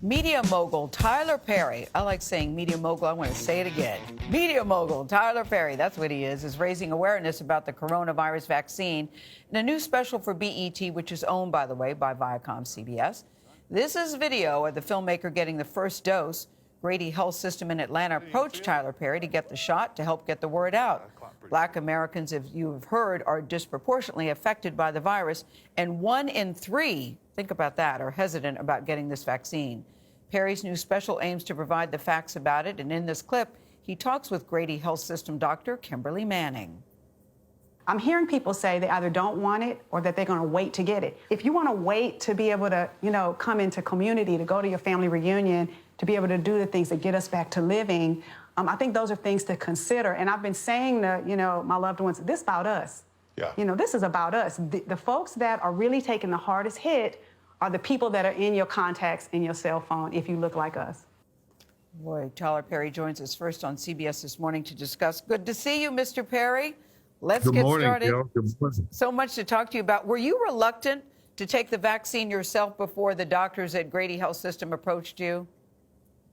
Media mogul Tyler Perry, I like saying media mogul, I want to say it again. Media mogul Tyler Perry, that's what he is raising awareness about the coronavirus vaccine in a new special for BET, which is owned, by the way, by Viacom CBS. This is video of the filmmaker getting the first dose. Grady Health System in Atlanta approached Tyler Perry to get the shot to help get the word out. Black Americans, if you have heard, are disproportionately affected by the virus, and 1 in 3, think about that, are hesitant about getting this vaccine. Perry's new special aims to provide the facts about it, and in this clip, he talks with Grady Health System Dr. Kimberly Manning. I'm hearing people say they either don't want it or that they're going to wait to get it. If you want to wait to be able to, come into community, to go to your family reunion, to be able to do the things that get us back to living, I think those are things to consider. And I've been saying to, my loved ones, this is about us. Yeah. This is about us. The folks that are really taking the hardest hit are the people that are in your contacts in your cell phone if you look like us. Boy, Tyler Perry joins us first on CBS this morning to discuss. Good to see you, Mr. Perry. Let's get started. Good morning. So much to talk to you about. Were you reluctant to take the vaccine yourself before the doctors at Grady Health System approached you?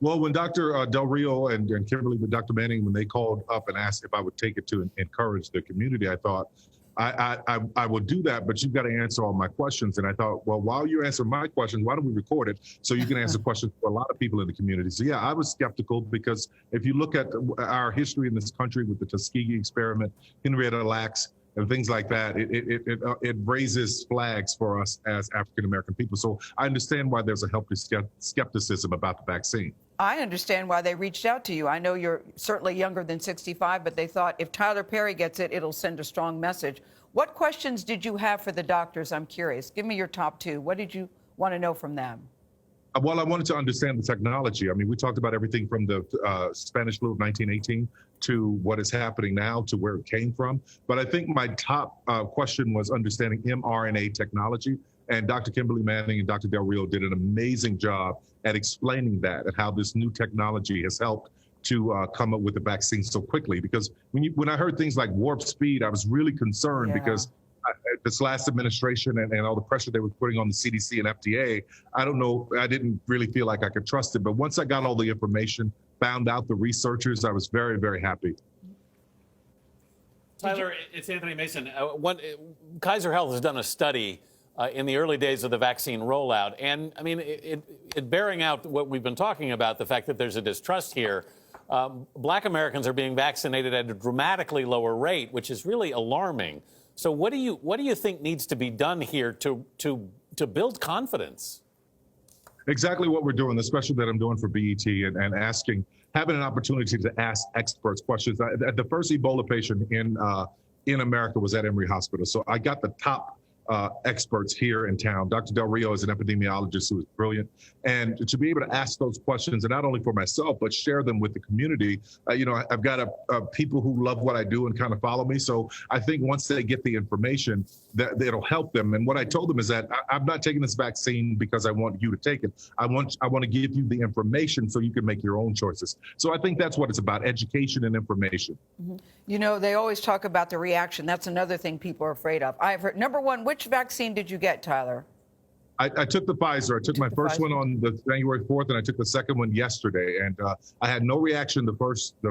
Well, when Dr. Del Rio and Kimberly, but Dr. Manning, when they called up and asked if I would take it to encourage the community, I thought, I will do that, but you've got to answer all my questions. And I thought, well, while you answer my questions, why don't we record it so you can answer questions for a lot of people in the community? So, yeah, I was skeptical because if you look at our history in this country with the Tuskegee experiment, Henrietta Lacks, and things like that, it raises flags for us as African-American people. So I understand why there's a healthy skepticism about the vaccine. I understand why they reached out to you. I know you're certainly younger than 65, but they thought if Tyler Perry gets it, it'll send a strong message. What questions did you have for the doctors? I'm curious. Give me your top 2. What did you want to know from them? Well, I wanted to understand the technology. I mean, we talked about everything from the Spanish flu of 1918 to what is happening now to where it came from. But I think my top question was understanding mRNA technology. And Dr. Kimberly Manning and Dr. Del Rio did an amazing job at explaining that and how this new technology has helped to come up with the vaccine so quickly. Because when I heard things like warp speed, I was really concerned because this last administration and all the pressure they were putting on the CDC and FDA, I don't know, I didn't really feel like I could trust it. But once I got all the information, found out the researchers, I was very, very happy. Tyler, it's Anthony Mason. Kaiser Health has done a study in the early days of the vaccine rollout. And I mean, it bearing out what we've been talking about, the fact that there's a distrust here. Black Americans are being vaccinated at a dramatically lower rate, which is really alarming. So what do you think needs to be done here to build confidence? Exactly what we're doing, the special that I'm doing for BET and having an opportunity to ask experts questions. The first Ebola patient in America was at Emory Hospital. So I got the top experts here in town. Dr. Del Rio is an epidemiologist who is brilliant. And to be able to ask those questions, and not only for myself, but share them with the community. I've got people who love what I do and kind of follow me. So I think once they get the information, that it'll help them. And what I told them is that I'm not taking this vaccine because I want you to take it. I want to give you the information so you can make your own choices. So I think that's what it's about, education and information. Mm-hmm. They always talk about the reaction. That's another thing people are afraid of. I've heard, number one, which vaccine did you get, Tyler? I took the Pfizer. I took my first one on the January 4th, and I took the second one yesterday. And I had no reaction the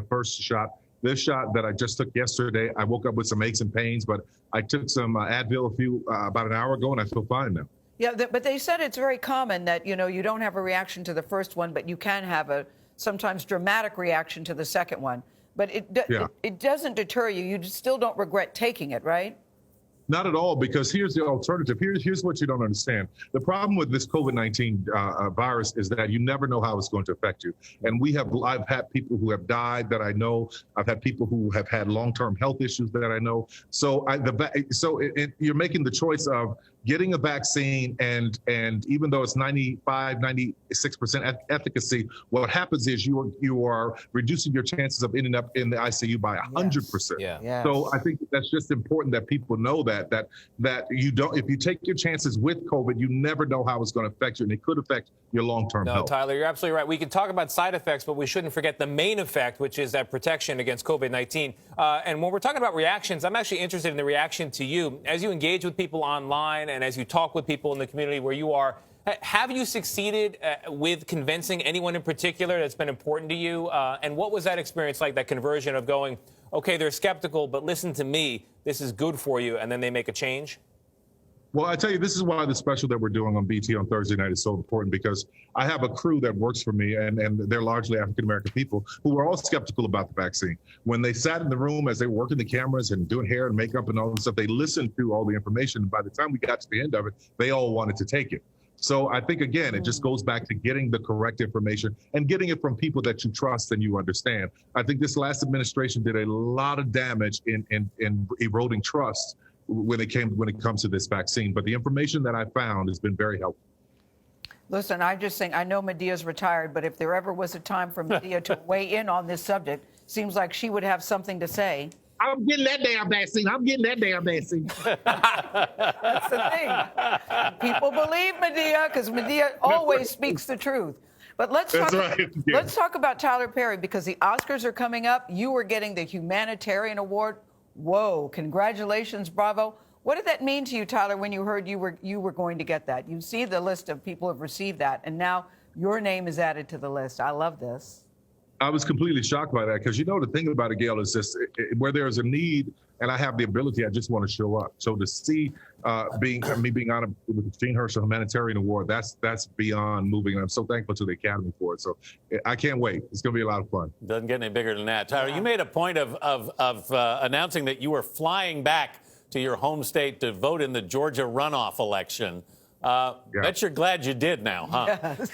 first shot. This shot that I just took yesterday, I woke up with some aches and pains, but I took some Advil about an hour ago, and I feel fine now. Yeah, but they said it's very common that, you don't have a reaction to the first one, but you can have a sometimes dramatic reaction to the second one. But it doesn't deter you. You still don't regret taking it, right? Not at all, because here's the alternative. Here's what you don't understand. The problem with this COVID-19 virus is that you never know how it's going to affect you. And I've had people who have died that I know. I've had people who have had long-term health issues that I know. So you're making the choice of getting a vaccine, and even though it's 95, 96% efficacy, what happens is you are reducing your chances of ending up in the ICU by 100%. Yeah. So I think that's just important that people know that you don't. If you take your chances with COVID, you never know how it's going to affect you, and it could affect your long-term health. Tyler, you're absolutely right. We can talk about side effects, but we shouldn't forget the main effect, which is that protection against COVID-19. And when we're talking about reactions, I'm actually interested in the reaction to you as you engage with people online and as you talk with people in the community where you are. Have you succeeded with convincing anyone in particular that's been important to you? And what was that experience like, that conversion of going, okay, they're skeptical, but listen to me, this is good for you, and then they make a change? Well, I tell you, this is why the special that we're doing on BT on Thursday night is so important, because I have a crew that works for me, and they're largely African-American people who were all skeptical about the vaccine. When they sat in the room as they were working the cameras and doing hair and makeup and all this stuff, they listened to all the information. And by the time we got to the end of it, they all wanted to take it. So I think, again, it just goes back to getting the correct information and getting it from people that you trust and you understand. I think this last administration did a lot of damage in eroding trust when it comes to this vaccine. But the information that I found has been very helpful. Listen, I'm just saying, I know Medea's retired, but if there ever was a time for Medea to weigh in on this subject, seems like she would have something to say. I'm getting that damn vaccine. I'm getting that damn vaccine. That's the thing. People believe Medea because Medea always speaks the truth. But let's talk about Tyler Perry, because the Oscars are coming up. You were getting the Humanitarian Award. Whoa, congratulations, bravo. What did that mean to you, Tyler, when you heard you were going to get that? You see the list of people who have received that, and now your name is added to the list. I love this. I was completely shocked by that, because, you know, the thing about it, Gail, is just where there's a need and I have the ability, I just want to show up. So to see being honored with the Gene Herschel Humanitarian Award, that's beyond moving. And I'm so thankful to the Academy for it. So I can't wait. It's going to be a lot of fun. Doesn't get any bigger than that. Tyler, you made a point of announcing that you were flying back to your home state to vote in the Georgia runoff election. Bet you're glad you did now, huh? Yes.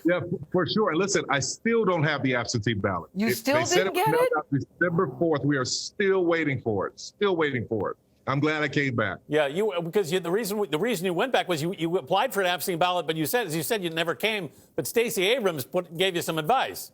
Yeah, for sure. And listen, I still don't have the absentee ballot. You still didn't get it? December 4th. We are still waiting for it. Still waiting for it. I'm glad I came back. Yeah, the reason you went back was you applied for an absentee ballot, but you said you never came. But Stacey Abrams gave you some advice.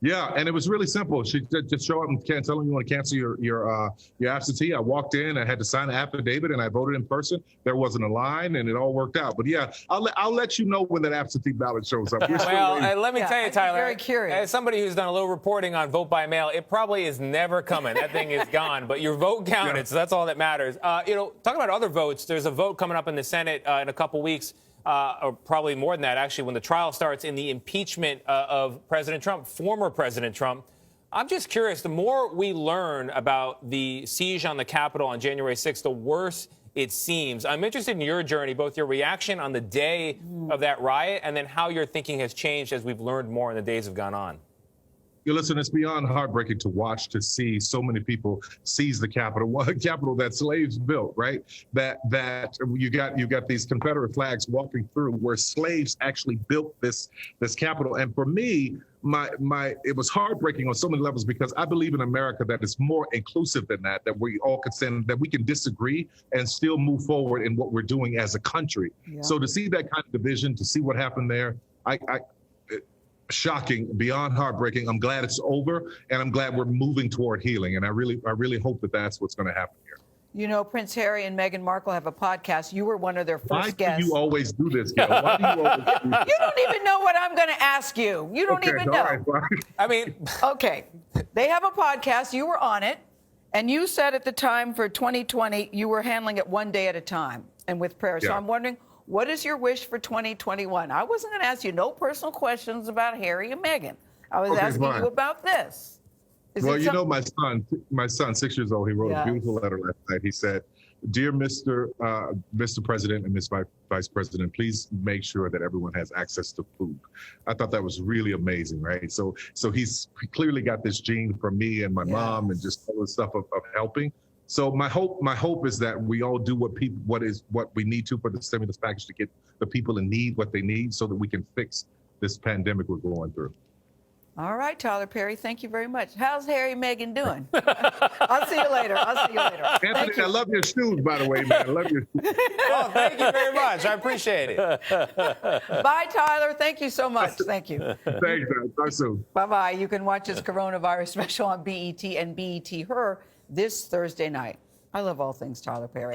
Yeah, and it was really simple. She just show up and tell them you want to cancel your absentee. I walked in, I had to sign an affidavit, and I voted in person. There wasn't a line, and it all worked out. But yeah, I'll let you know when that absentee ballot shows up. Well, let me tell you, Tyler, very curious. As somebody who's done a little reporting on vote by mail, it probably is never coming. That thing is gone. But your vote counted, so that's all that matters. Talking about other votes, there's a vote coming up in the Senate in a couple weeks. Or probably more than that, actually, when the trial starts in the impeachment of President Trump, former President Trump. I'm just curious, the more we learn about the siege on the Capitol on January 6th, the worse it seems. I'm interested in your journey, both your reaction on the day of that riot and then how your thinking has changed as we've learned more and the days have gone on. You listen, it's beyond heartbreaking to watch, to see so many people seize the Capitol, Capitol that slaves built, right? That you got these Confederate flags walking through where slaves actually built this Capitol. And for me, it was heartbreaking on so many levels, because I believe in America that is more inclusive than that we all can stand, that we can disagree and still move forward in what we're doing as a country. Yeah. So to see that kind of division, to see what happened there, shocking, beyond heartbreaking. I'm glad it's over, and I'm glad we're moving toward healing. And I really hope that that's what's going to happen here. You know, Prince Harry and Meghan Markle have a podcast. You were one of their first guests. Why do you always do this, Gail? Why do you always do this? You don't even know what I'm going to ask you. You don't even know. Right. I mean, okay. They have a podcast. You were on it. And you said at the time for 2020, you were handling it one day at a time and with prayer. Yeah. So I'm wondering, what is your wish for 2021? I wasn't going to ask you no personal questions about Harry and Meghan. I was asking you about this. Well, you know, my son, 6 years old, he wrote a beautiful letter last night. He said, "Dear Mr. President and Ms. Vice President, please make sure that everyone has access to food." I thought that was really amazing, right? So he's clearly got this gene from me and my mom and just all the stuff of helping. So my hope is that we all do what we need to for the stimulus package to get the people in need what they need, so that we can fix this pandemic we're going through. All right, Tyler Perry, thank you very much. How's Harry and Meghan doing? I'll see you later. Anthony, I love your shoes, by the way, man. I love your shoes. Oh, thank you very much. I appreciate it. Bye, Tyler. Thank you so much. Thank you. Thanks, man. Talk soon. Bye-bye. You can watch his coronavirus special on BET and BET Her this Thursday night. I love all things Tyler Perry.